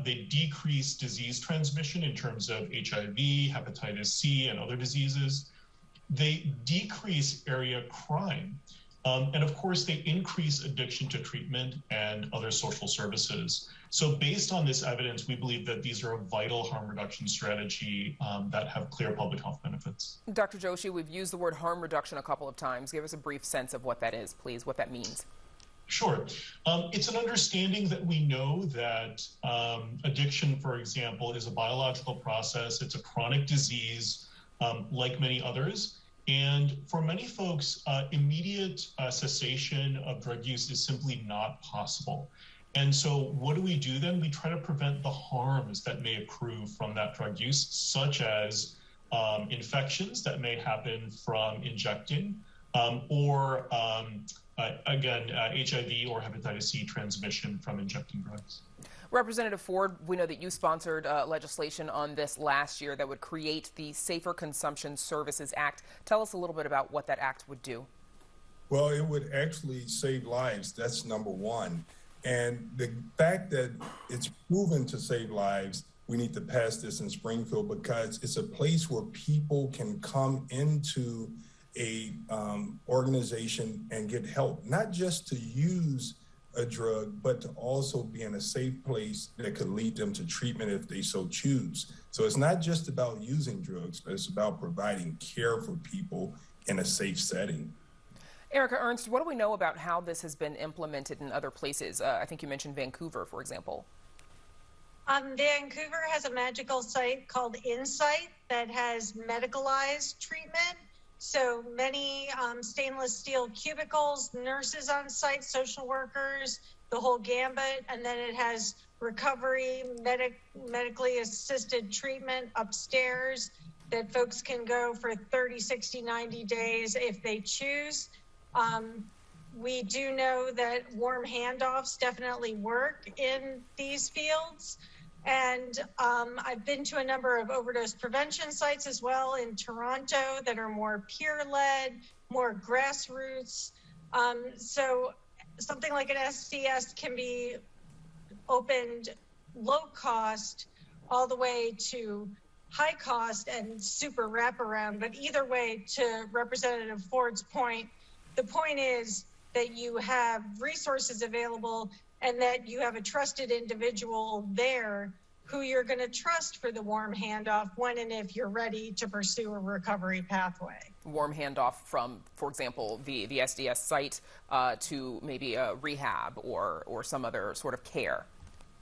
They decrease disease transmission in terms of HIV, hepatitis C, and other diseases. They decrease area crime. And of course, they increase addiction to treatment and other social services. So based on this evidence, we believe that these are a vital harm reduction strategy that have clear public health benefits. Dr. Joshi, we've used the word harm reduction a couple of times. Give us a brief sense of what that is, please, what that means. Sure. It's an understanding that we know that addiction, for example, is a biological process. It's a chronic disease, like many others. And for many folks, immediate cessation of drug use is simply not possible. And so what do we do then? We try to prevent the harms that may accrue from that drug use, such as infections that may happen from injecting, or again, HIV or hepatitis C transmission from injecting drugs. Representative Ford, we know that you sponsored legislation on this last year that would create the Safer Consumption Services Act. Tell us a little bit about what that act would do. Well, it would actually save lives. That's number one. And the fact that it's proven to save lives, we need to pass this in Springfield, because it's a place where people can come into a organization and get help, not just to use a drug, but to also be in a safe place that could lead them to treatment if they so choose. So it's not just about using drugs, but it's about providing care for people in a safe setting. Erica Ernst, what do we know about how this has been implemented in other places? I think you mentioned Vancouver, for example. Vancouver has a magical site called Insight that has medicalized treatment. So many stainless steel cubicles, nurses on site, social workers, the whole gambit. And then it has recovery, medically assisted treatment upstairs that folks can go for 30, 60, 90 days if they choose. We do know that warm handoffs definitely work in these fields. And I've been to a number of overdose prevention sites as well in Toronto that are more peer-led, more grassroots. So something like an SCS can be opened low cost all the way to high cost and super wraparound. But either way, to Representative Ford's point, the point is that you have resources available and that you have a trusted individual there who you're going to trust for the warm handoff when and if you're ready to pursue a recovery pathway. Warm handoff from, for example, the SDS site to maybe a rehab or some other sort of care.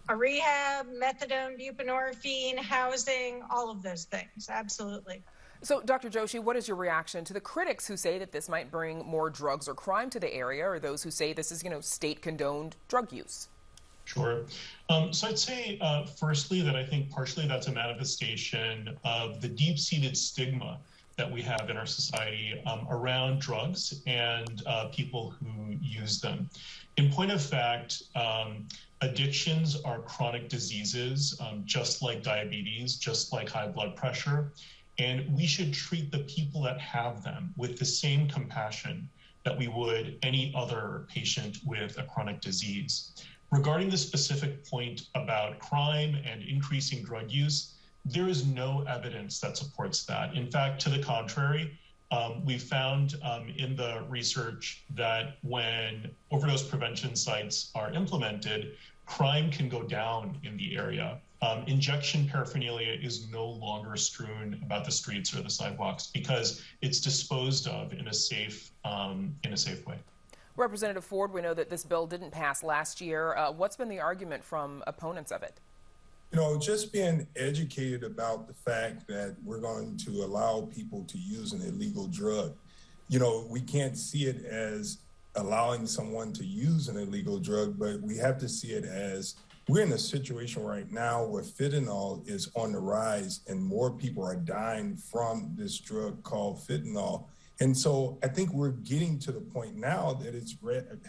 A rehab, methadone, buprenorphine, housing, all of those things, absolutely. So, Dr. Joshi, what is your reaction to the critics who say that this might bring more drugs or crime to the area, or those who say this is, state-condoned drug use? Sure. So I'd say, firstly, that I think partially that's a manifestation of the deep-seated stigma that we have in our society around drugs and people who use them. In point of fact, addictions are chronic diseases, just like diabetes, just like high blood pressure, and we should treat the people that have them with the same compassion that we would any other patient with a chronic disease. Regarding the specific point about crime and increasing drug use, there is no evidence that supports that. In fact, to the contrary, we found in the research that when overdose prevention sites are implemented, crime can go down in the area. Injection paraphernalia is no longer strewn about the streets or the sidewalks because it's disposed of in a safe way. Representative Ford, we know that this bill didn't pass last year. What's been the argument from opponents of it? You know, just being educated about the fact that we're going to allow people to use an illegal drug. You know, we can't see it as allowing someone to use an illegal drug, but we have to see it as we're in a situation right now where fentanyl is on the rise and more people are dying from this drug called fentanyl. And so I think we're getting to the point now that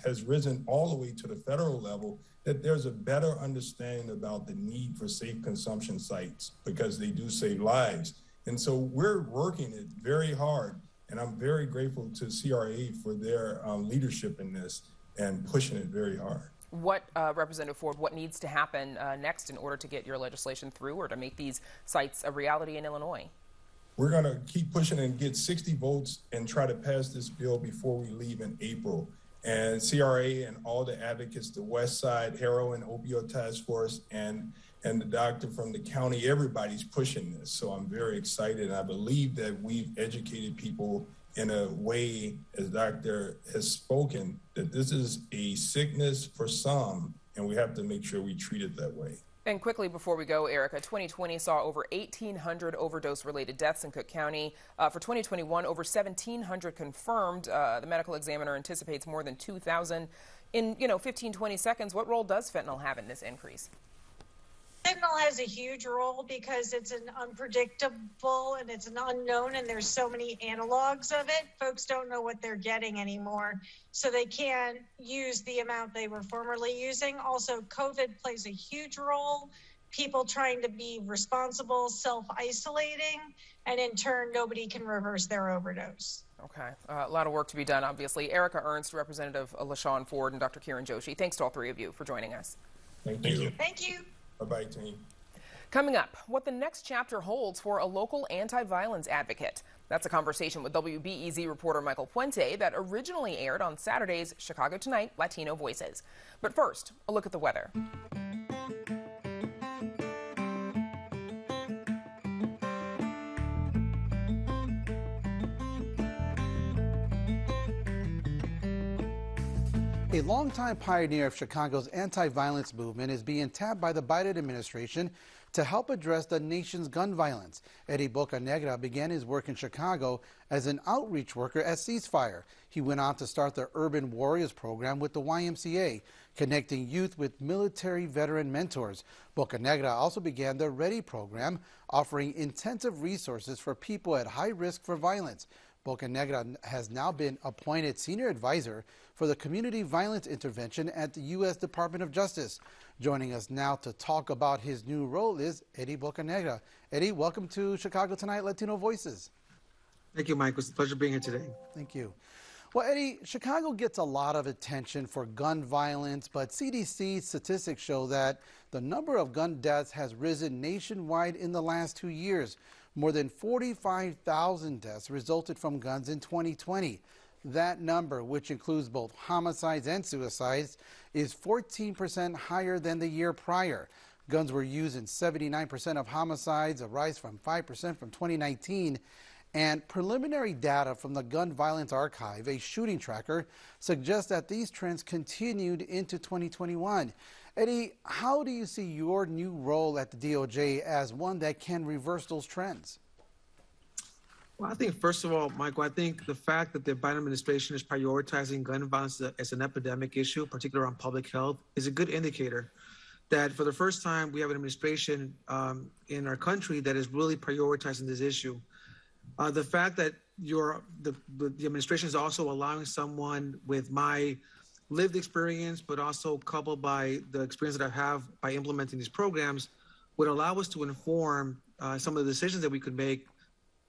has risen all the way to the federal level, that there's a better understanding about the need for safe consumption sites because they do save lives. And so we're working it very hard. And I'm very grateful to CRA for their leadership in this and pushing it very hard. What, Representative Ford, what needs to happen next in order to get your legislation through or to make these sites a reality in Illinois? We're going to keep pushing and get 60 votes and try to pass this bill before we leave in April. And CRA and all the advocates, the West Side Heroin Opioid Task Force and the doctor from the county, everybody's pushing this. So I'm very excited. I believe that we've educated people in a way, as Doctor has spoken, that this is a sickness for some, and we have to make sure we treat it that way. And quickly before we go, Erica, 2020 saw over 1,800 overdose-related deaths in Cook County. For 2021, over 1,700 confirmed. The medical examiner anticipates more than 2,000. In 15, 20 seconds, what role does fentanyl have in this increase? Fentanyl has a huge role because it's an unpredictable and it's an unknown, and there's so many analogs of it. Folks don't know what they're getting anymore, so they can't use the amount they were formerly using. Also, COVID plays a huge role. People trying to be responsible, self-isolating, and in turn, nobody can reverse their overdose. Okay, a lot of work to be done, obviously. Erica Ernst, Representative LaShawn Ford, and Dr. Kiran Joshi, thanks to all three of you for joining us. Thank you. Thank you. Bye-bye, team. Coming up, what the next chapter holds for a local anti-violence advocate. That's a conversation with WBEZ reporter Michael Puente that originally aired on Saturday's Chicago Tonight Latino Voices. But first, a look at the weather. A longtime pioneer of Chicago's anti-violence movement is being tapped by the Biden administration to help address the nation's gun violence. Eddie Bocanegra began his work in Chicago as an outreach worker at Ceasefire. He went on to start the Urban Warriors program with the YMCA, connecting youth with military veteran mentors. Bocanegra also began the READY program, offering intensive resources for people at high risk for violence. Bocanegra has now been appointed senior advisor for the Community Violence Intervention at the U.S. Department of Justice. Joining us now to talk about his new role is Eddie Bocanegra. Eddie, welcome to Chicago Tonight Latino Voices. Thank you, Mike. It's a pleasure being here today. Thank you. Well, Eddie, Chicago gets a lot of attention for gun violence, but CDC statistics show that the number of gun deaths has risen nationwide in the last 2 years. More than 45,000 deaths resulted from guns in 2020. That number, which includes both homicides and suicides, is 14% higher than the year prior. Guns were used in 79% of homicides, a rise from 5% from 2019. And preliminary data from the Gun Violence Archive, a shooting tracker, suggests that these trends continued into 2021. Eddie, how do you see your new role at the DOJ as one that can reverse those trends? Well, I think, first of all, Michael, I think the fact that the Biden administration is prioritizing gun violence as an epidemic issue, particularly around public health, is a good indicator that for the first time we have an administration in our country that is really prioritizing this issue. The fact that the administration is also allowing someone with my lived experience, but also coupled by the experience that I have by implementing these programs, would allow us to inform some of the decisions that we could make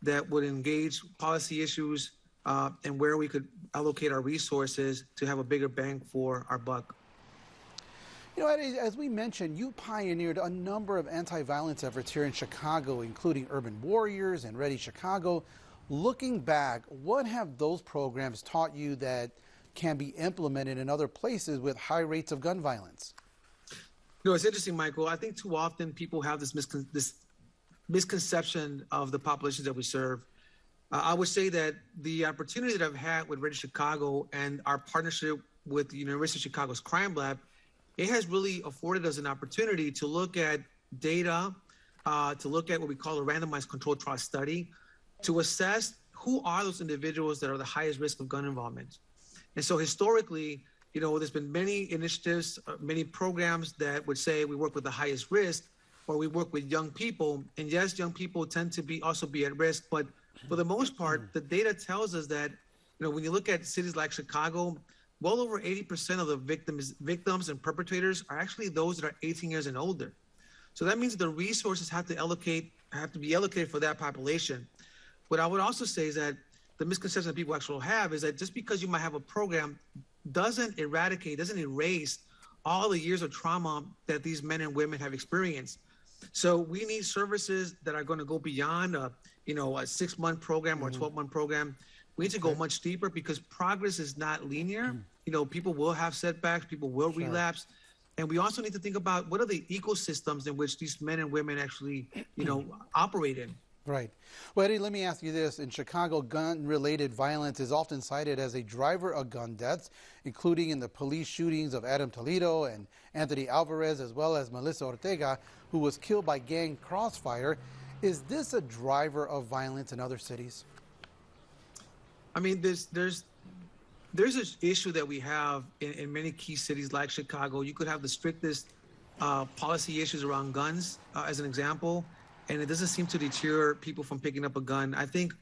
that would engage policy issues and where we could allocate our resources to have a bigger bang for our buck. You know, Eddie, as we mentioned, you pioneered a number of anti-violence efforts here in Chicago, including Urban Warriors and Ready Chicago. Looking back, what have those programs taught you that can be implemented in other places with high rates of gun violence? You know, it's interesting, Michael. I think too often people have this misconception of the populations that we serve. I would say that the opportunity that I've had with Ready Chicago and our partnership with the University of Chicago's Crime Lab, it has really afforded us an opportunity to look at data, to look at what we call a randomized controlled trial study, to assess who are those individuals that are the highest risk of gun involvement. And so historically, you know, there's been many initiatives, many programs that would say we work with the highest risk, or we work with young people. And yes, young people tend to also be at risk, but for the most part, the data tells us that, you know, when you look at cities like Chicago, well over 80% of the victims and perpetrators are actually those that are 18 years and older. So that means the resources have to be allocated for that population. What I would also say is that the misconception that people actually have is that just because you might have a program doesn't erase all the years of trauma that these men and women have experienced. So we need services that are going to go beyond a 6-month program or a 12-month program. We need to go much deeper because progress is not linear. You know, people will have setbacks, people will relapse. And we also need to think about what are the ecosystems in which these men and women actually, operate in. Right. Well, Eddie, let me ask you this. In Chicago, gun-related violence is often cited as a driver of gun deaths, including in the police shootings of Adam Toledo and Anthony Alvarez, as well as Melissa Ortega, who was killed by gang crossfire. Is this a driver of violence in other cities? I mean, there's an issue that we have in many key cities like Chicago. You could have the strictest policy issues around guns, as an example, and it doesn't seem to deter people from picking up a gun. I think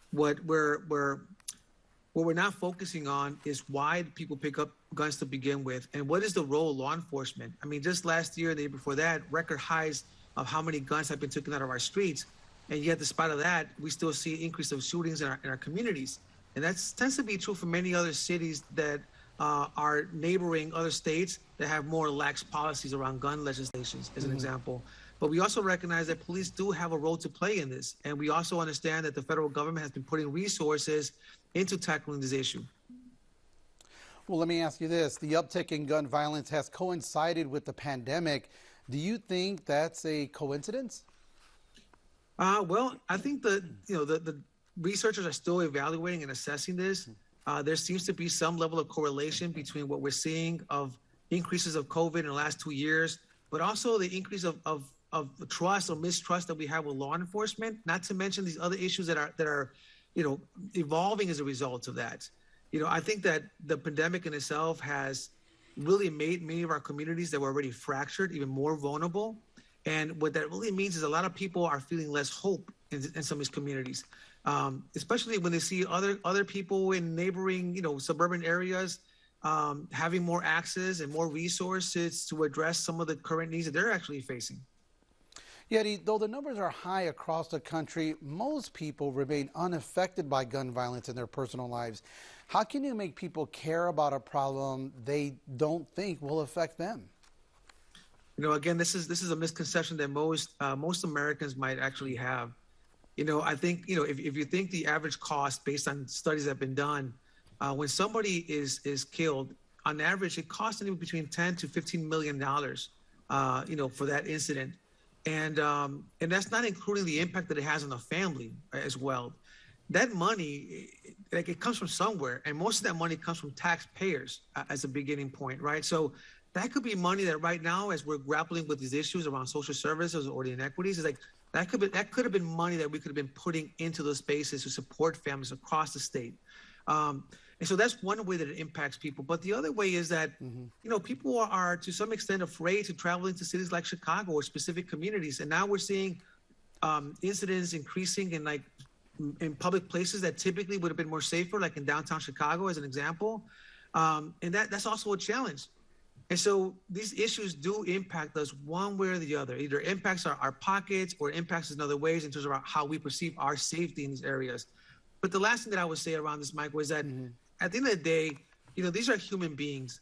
what we're not focusing on is why people pick up guns to begin with, and what is the role of law enforcement. I mean, just last year, the year before that, record highs of how many guns have been taken out of our streets, and yet despite of that, we still see an increase of shootings in our communities. And that tends to be true for many other cities that are neighboring other states that have more lax policies around gun legislations, as an example. But we also recognize that police do have a role to play in this. And we also understand that the federal government has been putting resources into tackling this issue. Well, let me ask you this. The uptick in gun violence has coincided with the pandemic. Do you think that's a coincidence? Well, I think the researchers are still evaluating and assessing this. There seems to be some level of correlation between what we're seeing of increases of COVID in the last 2 years, but also the increase of trust or mistrust that we have with law enforcement, not to mention these other issues that are evolving as a result of that. I think that the pandemic in itself has really made many of our communities that were already fractured even more vulnerable. And what that really means is a lot of people are feeling less hope in some of these communities, especially when they see other people in neighboring, suburban areas having more access and more resources to address some of the current needs that they're actually facing. Yet, though the numbers are high across the country, most people remain unaffected by gun violence in their personal lives. How can you make people care about a problem they don't think will affect them? Again, this is a misconception that most Americans might actually have. I think, if you think the average cost based on studies that have been done, when somebody is killed, on average, it costs anywhere between $10 to $15 million, for that incident. And that's not including the impact that it has on the family as well. That money, it comes from somewhere, and most of that money comes from taxpayers as a beginning point, right? So that could be money that right now, as we're grappling with these issues around social services or the inequities, is like That could have been money that we could have been putting into those spaces to support families across the state. And so that's one way that it impacts people. But the other way is that, people are to some extent afraid to travel into cities like Chicago or specific communities. And now we're seeing incidents increasing in public places that typically would have been more safer, like in downtown Chicago, as an example. And that's also a challenge. And so these issues do impact us one way or the other. Either impacts our pockets or impacts us in other ways in terms of how we perceive our safety in these areas. But the last thing that I would say around this, Mike, was that at the end of the day, these are human beings.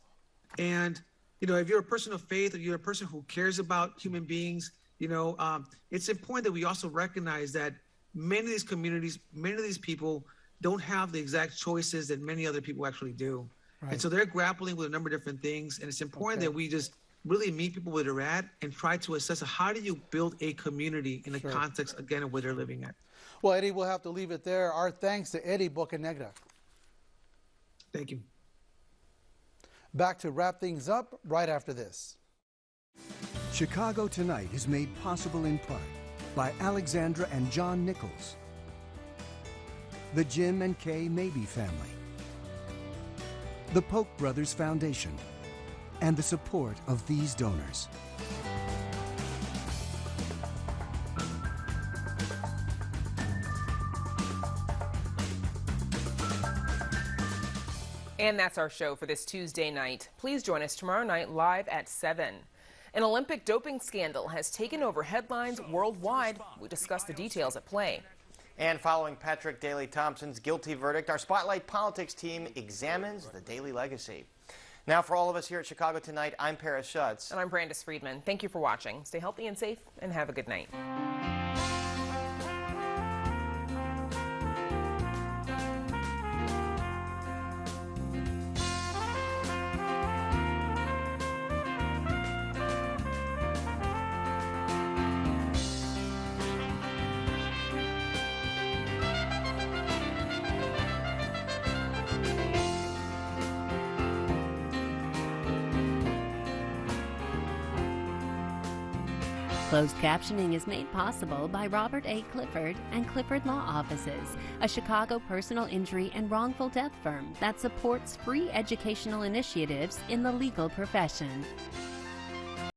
And, if you're a person of faith or you're a person who cares about human beings, it's important that we also recognize that many of these communities, many of these people don't have the exact choices that many other people actually do. Right. And so they're grappling with a number of different things. And it's important that we just really meet people where they're at and try to assess how do you build a community in the context, again, of where they're living at. Well, Eddie, we'll have to leave it there. Our thanks to Eddie Bocanegra. Thank you. Back to wrap things up right after this. Chicago Tonight is made possible in part by Alexandra and John Nichols, the Jim and Kay Mabey family, the Polk Brothers Foundation, and the support of these donors. And that's our show for this Tuesday night. Please join us tomorrow night live at 7. An Olympic doping scandal has taken over headlines worldwide. We discuss the details at play. And following Patrick Daley Thompson's guilty verdict, our Spotlight Politics team examines the Daley legacy. Now, for all of us here at Chicago Tonight, I'm Paris Schutz. And I'm Brandis Friedman. Thank you for watching. Stay healthy and safe, and have a good night. Closed captioning is made possible by Robert A. Clifford and Clifford Law Offices, a Chicago personal injury and wrongful death firm that supports free educational initiatives in the legal profession.